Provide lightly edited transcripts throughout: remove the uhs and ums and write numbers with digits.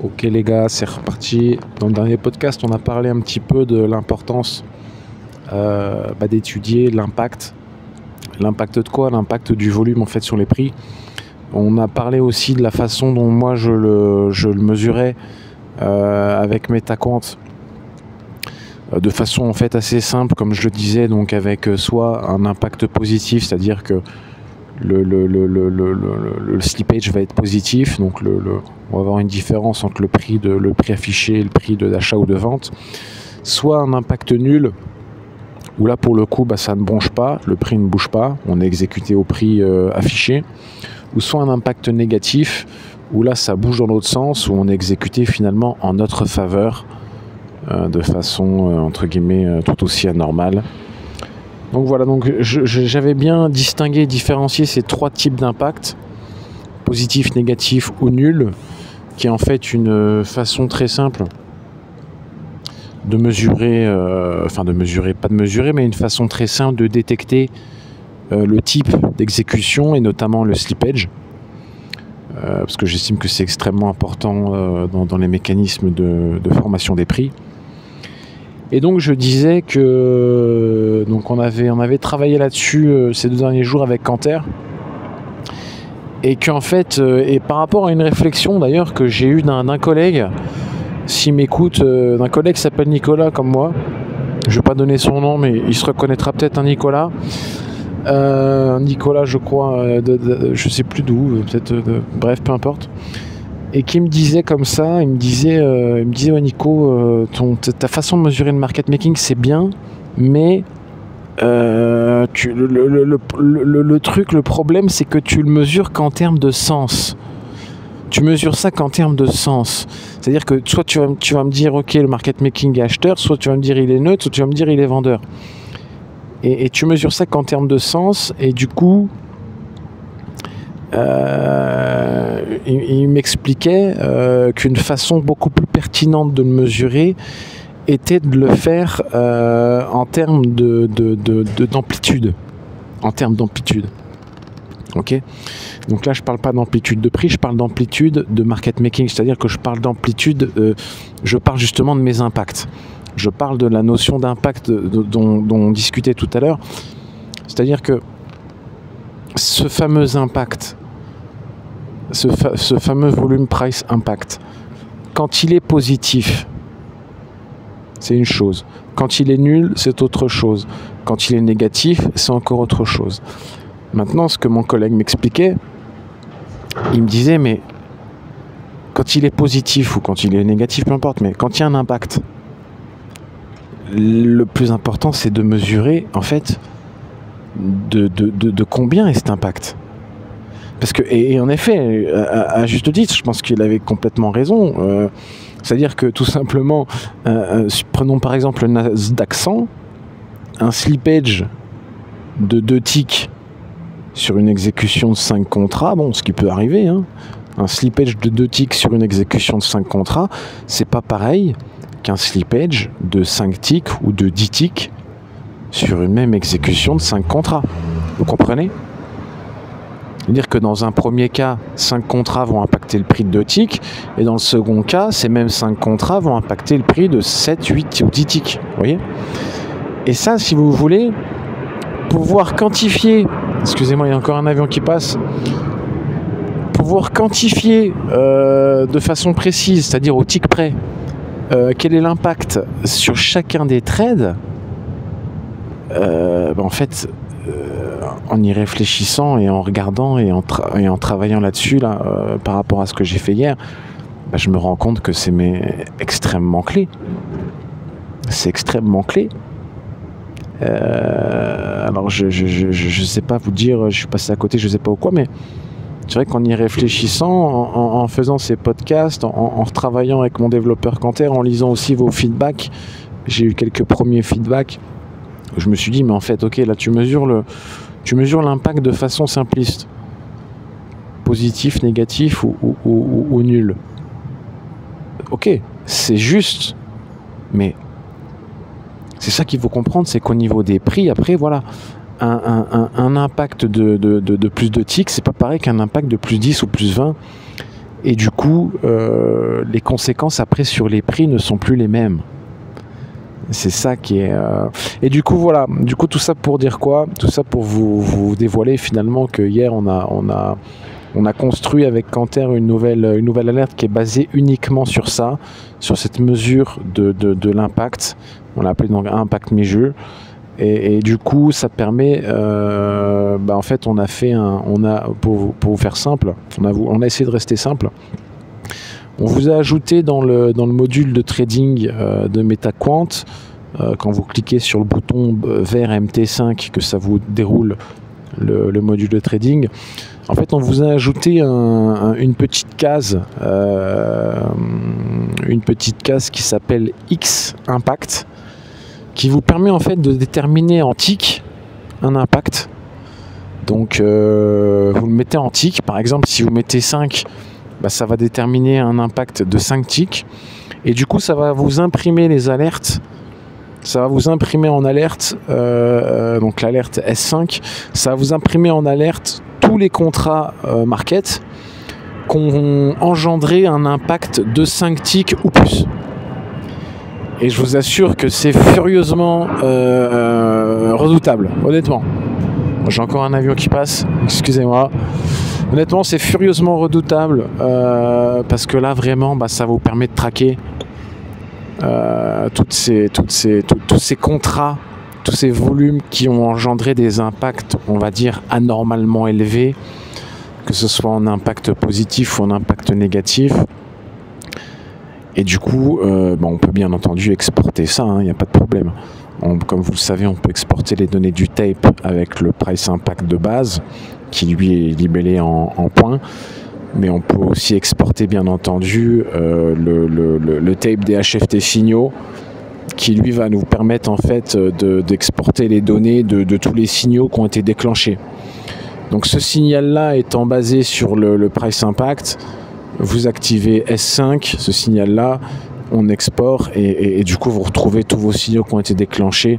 Ok les gars, c'est reparti. Dans le dernier podcast, on a parlé un petit peu de l'importance d'étudier l'impact. L'impact de quoi? L'impact du volume en fait sur les prix. On a parlé aussi de la façon dont moi je le mesurais avec MetaQuant. De façon en fait assez simple, comme je le disais, donc avec soit un impact positif, c'est-à-dire que le slippage va être positif, donc on va avoir une différence entre le prix affiché et le prix d'achat ou de vente, soit un impact nul, où là pour le coup ça ne bronche pas, le prix ne bouge pas, on est exécuté au prix affiché, ou soit un impact négatif, où là ça bouge dans l'autre sens, où on est exécuté finalement en notre faveur, de façon entre guillemets tout aussi anormale. Donc voilà, donc j'avais bien distingué et différencié ces trois types d'impact, positif, négatif ou nul, qui est en fait une façon très simple de mesurer, mais une façon très simple de détecter le type d'exécution et notamment le slippage, parce que j'estime que c'est extrêmement important dans les mécanismes de formation des prix. Et donc je disais que on avait travaillé là-dessus ces 2 derniers jours avec Canter, et qu'en fait, et par rapport à une réflexion d'ailleurs que j'ai eue d'un collègue, s'il m'écoute, d'un collègue qui s'appelle Nicolas comme moi, je vais pas donner son nom mais il se reconnaîtra peut-être, un Nicolas, je crois, je sais plus d'où, peut-être, bref, peu importe. Et qui me disait comme ça, il me disait ouais Nico, ta façon de mesurer le market making c'est bien, mais le problème c'est que tu le mesures qu'en termes de sens. Tu mesures ça qu'en termes de sens. C'est-à-dire que soit tu vas me dire ok, le market making est acheteur, soit tu vas me dire il est neutre, soit tu vas me dire il est vendeur. Et tu mesures ça qu'en termes de sens, et du coup il m'expliquait qu'une façon beaucoup plus pertinente de le mesurer était de le faire en termes d'amplitude. En termes d'amplitude. Ok ? Donc là, je ne parle pas d'amplitude de prix, je parle d'amplitude de market making. C'est-à-dire que je parle d'amplitude, je parle justement de mes impacts. Je parle de la notion d'impact dont on discutait tout à l'heure. C'est-à-dire que ce fameux impact, ce fameux volume price impact, quand il est positif, c'est une chose. Quand il est nul, c'est autre chose. Quand il est négatif, c'est encore autre chose. Maintenant, ce que mon collègue m'expliquait, il me disait, mais quand il est positif ou quand il est négatif, peu importe, mais quand il y a un impact, le plus important, c'est de mesurer, en fait, de combien est cet impact. Parce que, et en effet, à juste titre, je pense qu'il avait complètement raison. C'est-à-dire que tout simplement, prenons par exemple le Nasdaq 100, un slippage de 2 ticks sur une exécution de 5 contrats, bon, ce qui peut arriver, hein, un slippage de 2 ticks sur une exécution de 5 contrats, c'est pas pareil qu'un slippage de 5 ticks ou de 10 ticks sur une même exécution de 5 contrats. Vous comprenez ? C'est-à-dire que dans un premier cas, 5 contrats vont impacter le prix de 2 ticks, et dans le second cas, ces mêmes 5 contrats vont impacter le prix de 7, 8 ou 10 ticks. Vous voyez ? Et ça, si vous voulez, pouvoir quantifier, excusez-moi, il y a encore un avion qui passe, pouvoir quantifier de façon précise, c'est-à-dire au tick près, quel est l'impact sur chacun des trades, en fait, en y réfléchissant et en regardant et en travaillant là-dessus, par rapport à ce que j'ai fait hier, je me rends compte que c'est extrêmement clé. C'est extrêmement clé. Alors je sais pas vous dire, je suis passé à côté, je sais pas quoi, mais c'est vrai qu'en y réfléchissant, en faisant ces podcasts, en retravaillant avec mon développeur Canter, en lisant aussi vos feedbacks, j'ai eu quelques premiers feedbacks, je me suis dit mais en fait ok, là tu mesures l'impact de façon simpliste, positif, négatif ou nul. Ok, c'est juste, mais c'est ça qu'il faut comprendre, c'est qu'au niveau des prix, après, voilà, un impact de plus de ticks, c'est pas pareil qu'un impact de plus 10 ou plus 20. Et du coup, les conséquences après sur les prix ne sont plus les mêmes. C'est ça qui est... Et du coup, voilà. Du coup, tout ça pour dire quoi? Tout ça pour vous dévoiler finalement que hier, on a construit avec Canter une nouvelle alerte qui est basée uniquement sur ça, sur cette mesure de l'impact. On l'a appelé donc impact measure. Et du coup, ça permet... en fait, on a fait pour vous faire simple, on a essayé de rester simple. On vous a ajouté dans le module de trading de MetaQuant, quand vous cliquez sur le bouton vert MT5, que ça vous déroule le module de trading, en fait on vous a ajouté une petite case qui s'appelle X Impact, qui vous permet en fait de déterminer en tick un impact. Donc vous le mettez en tick, par exemple si vous mettez 5, ça va déterminer un impact de 5 ticks, et du coup ça va vous imprimer les alertes, ça va vous imprimer en alerte, donc l'alerte S5, ça va vous imprimer en alerte tous les contrats market qui ont engendré un impact de 5 ticks ou plus. Et je vous assure que c'est furieusement redoutable, honnêtement. J'ai encore un avion qui passe, excusez-moi. Honnêtement, c'est furieusement redoutable parce que là, vraiment, ça vous permet de traquer tous ces contrats, tous ces volumes qui ont engendré des impacts, on va dire, anormalement élevés, que ce soit en impact positif ou en impact négatif. Et du coup, on peut bien entendu exporter ça, il n'y a pas de problème. Comme vous le savez, on peut exporter les données du tape avec le price impact de base, qui lui est libellé en points, mais on peut aussi exporter bien entendu le tape des HFT signaux, qui lui va nous permettre en fait d'exporter les données de tous les signaux qui ont été déclenchés. Donc ce signal-là étant basé sur le price impact, vous activez S5, ce signal-là, on exporte et du coup vous retrouvez tous vos signaux qui ont été déclenchés.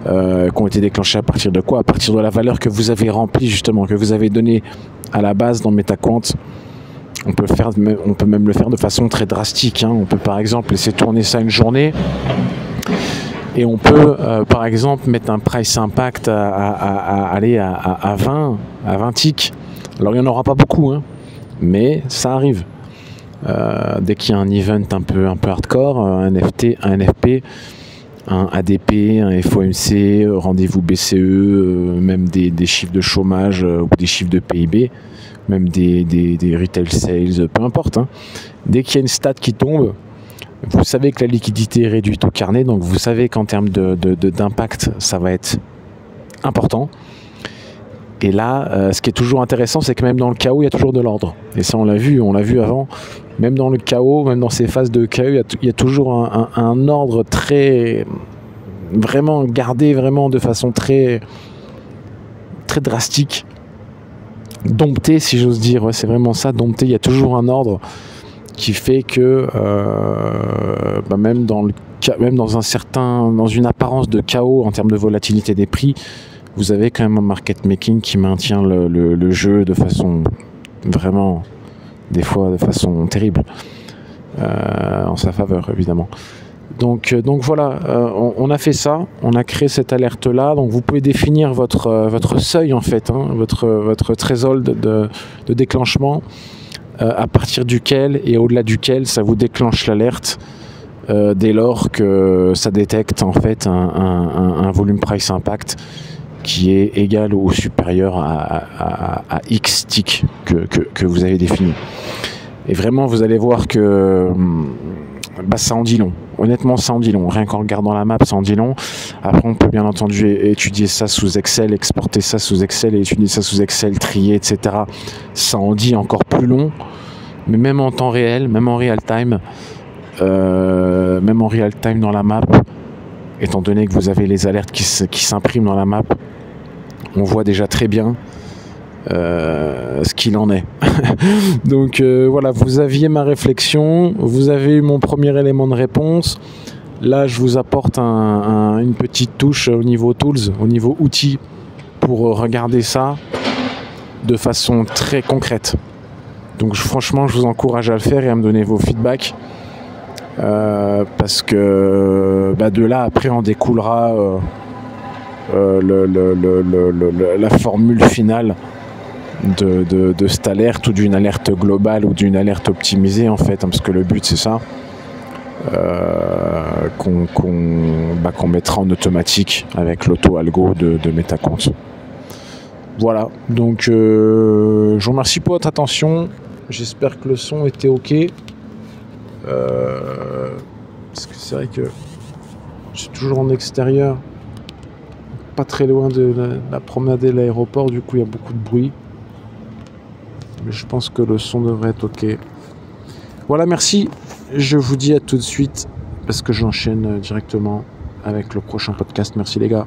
À partir de quoi? À partir de la valeur que vous avez remplie justement, que vous avez donnée à la base dans MetaQuant. On peut même le faire de façon très drastique. On peut par exemple laisser tourner ça une journée et on peut par exemple mettre un price impact à 20 ticks. Alors il n'y en aura pas beaucoup, mais ça arrive. Dès qu'il y a un event un peu hardcore, un NFT, un NFP, un ADP, un FOMC, rendez-vous BCE, même des chiffres de chômage ou des chiffres de PIB, même des retail sales, peu importe. Dès qu'il y a une stat qui tombe, vous savez que la liquidité est réduite au carnet, donc vous savez qu'en termes d'impact, ça va être important. Et là, ce qui est toujours intéressant, c'est que même dans le chaos, il y a toujours de l'ordre. Et ça, on l'a vu avant. Même dans le chaos, même dans ces phases de chaos, il y a toujours un ordre vraiment gardé, vraiment de façon très, très drastique. Dompté, si j'ose dire. Ouais, c'est vraiment ça, dompté. Il y a toujours un ordre qui fait que même dans une apparence de chaos en termes de volatilité des prix, vous avez quand même un market making qui maintient le jeu de façon vraiment, des fois de façon terrible, en sa faveur évidemment. Donc voilà, on a fait ça, on a créé cette alerte là. Donc vous pouvez définir votre seuil en fait, votre threshold de déclenchement, à partir duquel et au-delà duquel ça vous déclenche l'alerte dès lors que ça détecte en fait un volume price impact qui est égal ou supérieur à X tick que vous avez défini. Et vraiment, vous allez voir que ça en dit long. Honnêtement, ça en dit long. Rien qu'en regardant la map, ça en dit long. Après, on peut bien entendu étudier ça sous Excel, exporter ça sous Excel et étudier ça sous Excel, trier, etc. Ça en dit encore plus long. Mais même en temps réel, même en real time dans la map, étant donné que vous avez les alertes qui s'impriment dans la map, on voit déjà très bien ce qu'il en est. Donc voilà, vous aviez ma réflexion, vous avez eu mon premier élément de réponse. Là, je vous apporte une petite touche au niveau tools, au niveau outils, pour regarder ça de façon très concrète. Donc franchement, je vous encourage à le faire et à me donner vos feedbacks. Parce que de là, après, en découlera la formule finale de cette alerte, ou d'une alerte globale ou d'une alerte optimisée, en fait, hein, parce que le but, c'est ça. Qu'on mettra en automatique avec l'auto-algo de MetaCompte. Voilà, donc je vous remercie pour votre attention. J'espère que le son était ok. Parce que c'est vrai que je suis toujours en extérieur, pas très loin de la promenade de l'aéroport, du coup il y a beaucoup de bruit. Mais je pense que le son devrait être ok. Voilà, merci. Je vous dis à tout de suite, parce que j'enchaîne directement avec le prochain podcast. Merci les gars.